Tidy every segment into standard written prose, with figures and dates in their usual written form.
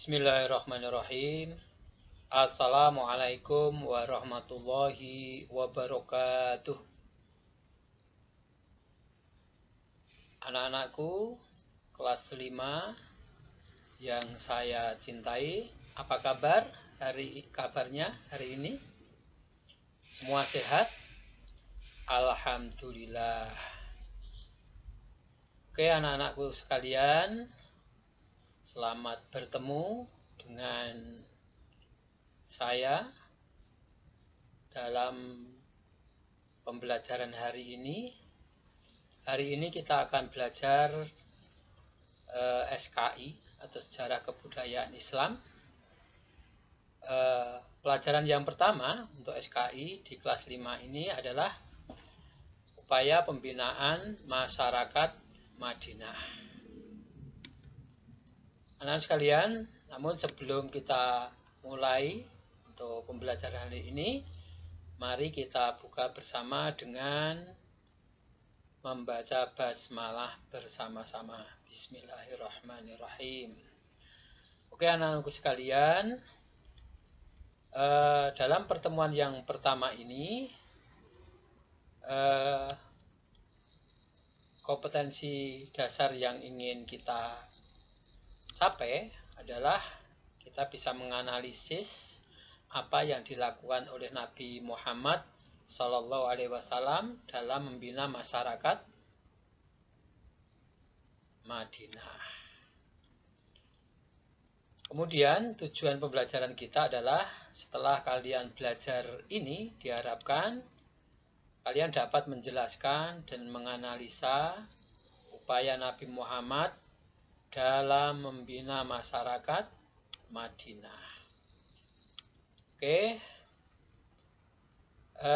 Bismillahirrahmanirrahim. Assalamualaikum warahmatullahi wabarakatuh. Anak-anakku kelas 5 yang saya cintai, apa kabarnya hari ini? Semua sehat? Alhamdulillah. Oke, anak-anakku sekalian, selamat bertemu dengan saya dalam pembelajaran hari ini. Hari ini kita akan belajar SKI atau Sejarah Kebudayaan Islam. Pelajaran yang pertama untuk SKI di kelas 5 ini adalah upaya pembinaan masyarakat Madinah. Anak-anak sekalian, namun sebelum kita mulai untuk pembelajaran hari ini, mari kita buka bersama dengan membaca basmalah bersama-sama. Bismillahirrahmanirrahim. Oke, anak-anakku sekalian, dalam pertemuan yang pertama ini, kompetensi dasar yang ingin kita capai adalah kita bisa menganalisis apa yang dilakukan oleh Nabi Muhammad SAW dalam membina masyarakat Madinah. Kemudian tujuan pembelajaran kita adalah setelah kalian belajar ini, diharapkan kalian dapat menjelaskan dan menganalisa upaya Nabi Muhammad dalam membina masyarakat Madinah. Oke,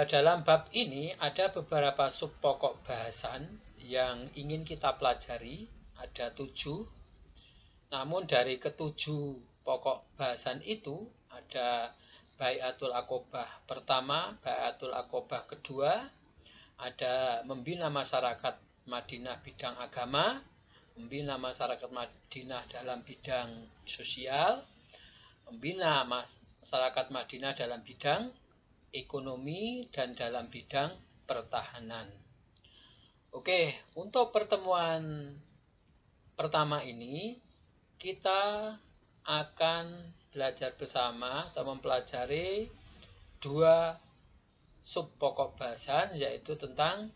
dalam bab ini ada beberapa sub pokok bahasan yang ingin kita pelajari, ada 7. Namun dari ketujuh pokok bahasan itu ada Bai'atul Aqobah pertama, Bai'atul Aqobah kedua, ada membina masyarakat Madinah bidang agama, membina masyarakat Madinah dalam bidang sosial, membina masyarakat Madinah dalam bidang ekonomi, dan dalam bidang pertahanan. Oke, untuk pertemuan pertama ini kita akan belajar bersama atau mempelajari 2 sub pokok bahasan, yaitu tentang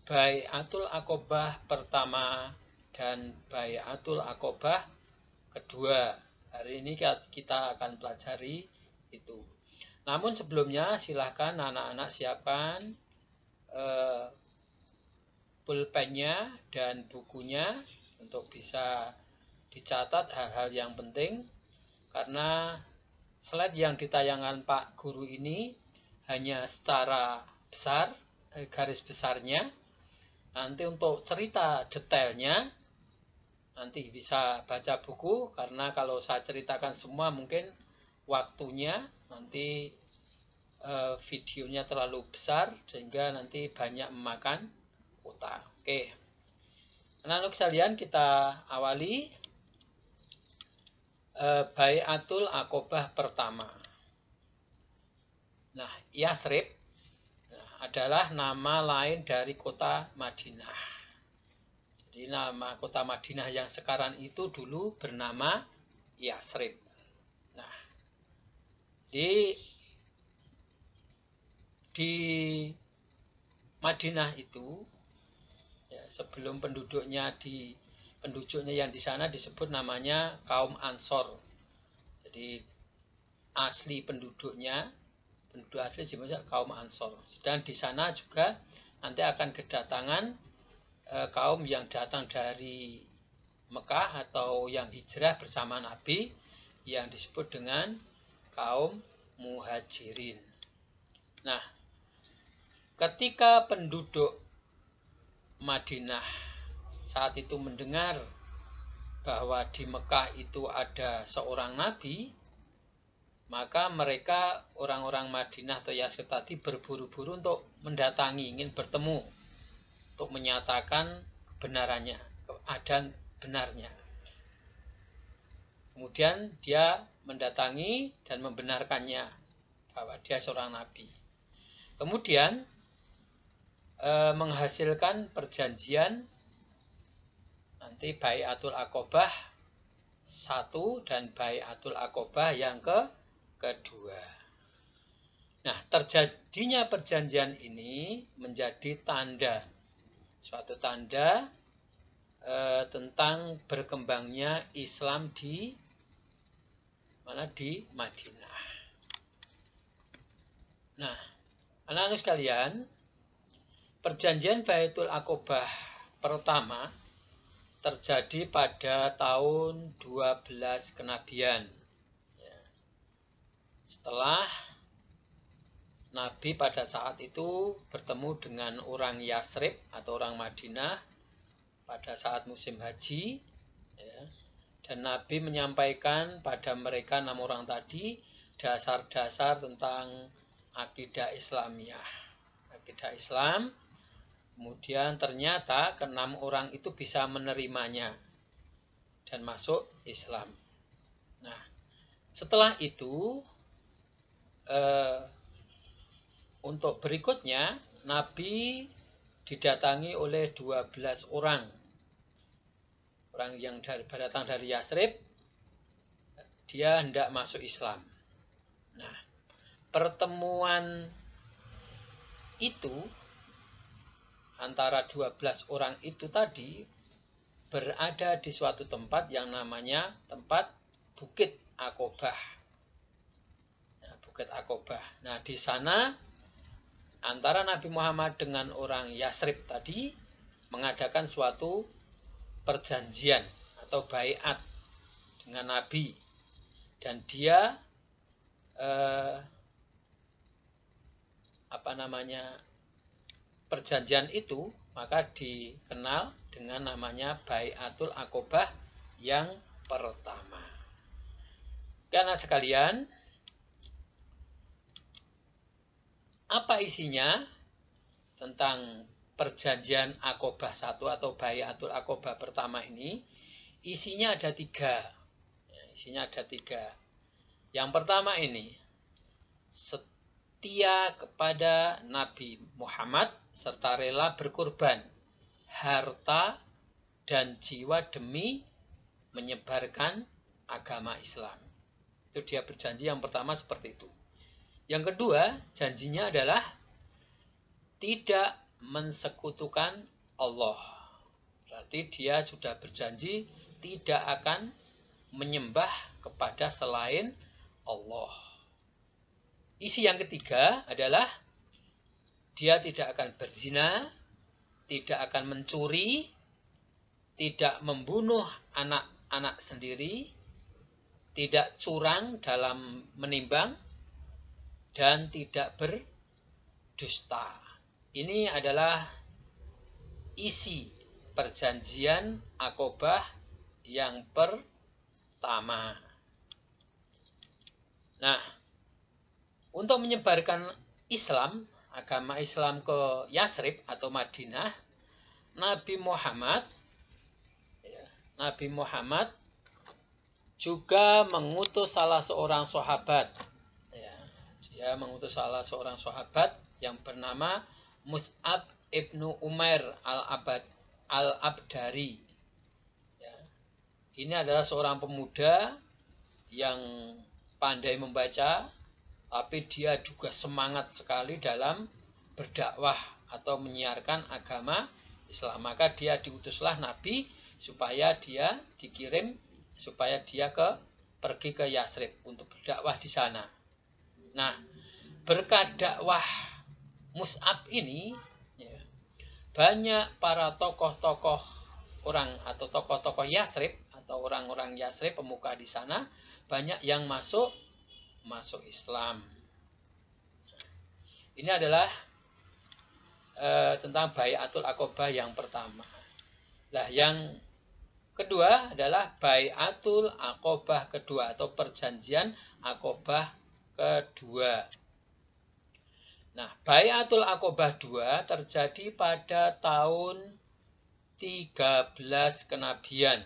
Bai'atul Aqobah pertama dan Bai'atul Aqobah kedua. Hari ini kita akan pelajari itu. Namun sebelumnya silahkan anak-anak siapkan pulpennya dan bukunya untuk bisa dicatat hal-hal yang penting, karena slide yang ditayangkan Pak Guru ini hanya secara besar, garis besarnya. Nanti untuk cerita detailnya nanti bisa baca buku, karena kalau saya ceritakan semua mungkin waktunya nanti videonya terlalu besar sehingga nanti banyak memakan kuota. Oke, anak-anak sekalian, kita awali Bai'atul Aqobah pertama. Nah, Yasrib adalah nama lain dari kota Madinah. Jadi nama kota Madinah yang sekarang itu dulu bernama Yasrib. Nah, di Madinah itu ya, sebelum penduduknya yang di sana disebut namanya kaum Ansor. Jadi penduduk asli disebut kaum Ansor. Dan di sana juga nanti akan kedatangan kaum yang datang dari Mekah atau yang hijrah bersama Nabi, yang disebut dengan kaum Muhajirin. Nah, ketika penduduk Madinah saat itu mendengar bahwa di Mekah itu ada seorang Nabi, maka mereka, orang-orang Madinah atau Yasrib tadi, berburu-buru untuk mendatangi, ingin bertemu, untuk menyatakan kebenarannya, keadaan benarnya. Kemudian dia mendatangi dan membenarkannya bahwa dia seorang nabi. Kemudian menghasilkan perjanjian nanti Bai'atul Aqobah 1 dan Bai'atul Aqobah yang kedua. Nah, terjadinya perjanjian ini menjadi tanda, suatu tanda tentang berkembangnya Islam di Madinah. Nah, anak-anak sekalian, perjanjian Bai'atul Aqobah pertama terjadi pada tahun 12 kenabian. Setelah Nabi pada saat itu bertemu dengan orang Yasrib atau orang Madinah pada saat musim haji, dan Nabi menyampaikan pada mereka 6 orang tadi dasar-dasar tentang akidah Islamiyah, akidah Islam. Kemudian ternyata ke-6 orang itu bisa menerimanya dan masuk Islam. Nah, setelah itu untuk berikutnya Nabi didatangi oleh 12 orang yang datang dari Yasrib. Dia hendak masuk Islam. Nah, pertemuan itu antara 12 orang itu tadi berada di suatu tempat yang namanya tempat Bukit Aqobah. Nah, Bukit Aqobah. Nah, di sana antara Nabi Muhammad dengan orang Yasrib tadi mengadakan suatu perjanjian atau baiat dengan Nabi, dan dia perjanjian itu maka dikenal dengan namanya Bai'atul Aqobah yang pertama. Karena sekalian, apa isinya tentang perjanjian Aqobah 1 atau Bai'atul Aqobah pertama ini? Isinya ada 3. Isinya ada 3. Yang pertama ini, setia kepada Nabi Muhammad serta rela berkorban harta dan jiwa demi menyebarkan agama Islam. Itu dia berjanji yang pertama seperti itu. Yang kedua, janjinya adalah tidak mensekutukan Allah. Berarti dia sudah berjanji tidak akan menyembah kepada selain Allah. Isi yang ketiga adalah dia tidak akan berzina, tidak akan mencuri, tidak membunuh anak-anak sendiri, tidak curang dalam menimbang, dan tidak berdusta. Ini adalah isi perjanjian Aqobah yang pertama. Nah, untuk menyebarkan Islam, agama Islam ke Yasrib atau Madinah, Nabi Muhammad juga mengutus salah seorang sahabat. Dia mengutus salah seorang sahabat yang bernama Mus'ab ibnu Umair al-Abdari. Ini adalah seorang pemuda yang pandai membaca, tapi dia juga semangat sekali dalam berdakwah atau menyiarkan agama Islam. Maka dia diutuslah Nabi supaya dia pergi ke Yasrib untuk berdakwah di sana. Nah, berkat dakwah Mus'ab ini, banyak para tokoh-tokoh Yasrib atau orang-orang Yasrib, pemuka di sana, banyak yang masuk Islam. Ini adalah tentang Bai'atul Aqobah yang pertama. Nah, yang kedua adalah Bai'atul Aqobah kedua atau perjanjian Aqobah kedua. Nah, Bai'atul Aqobah 2 terjadi pada tahun 13 kenabian.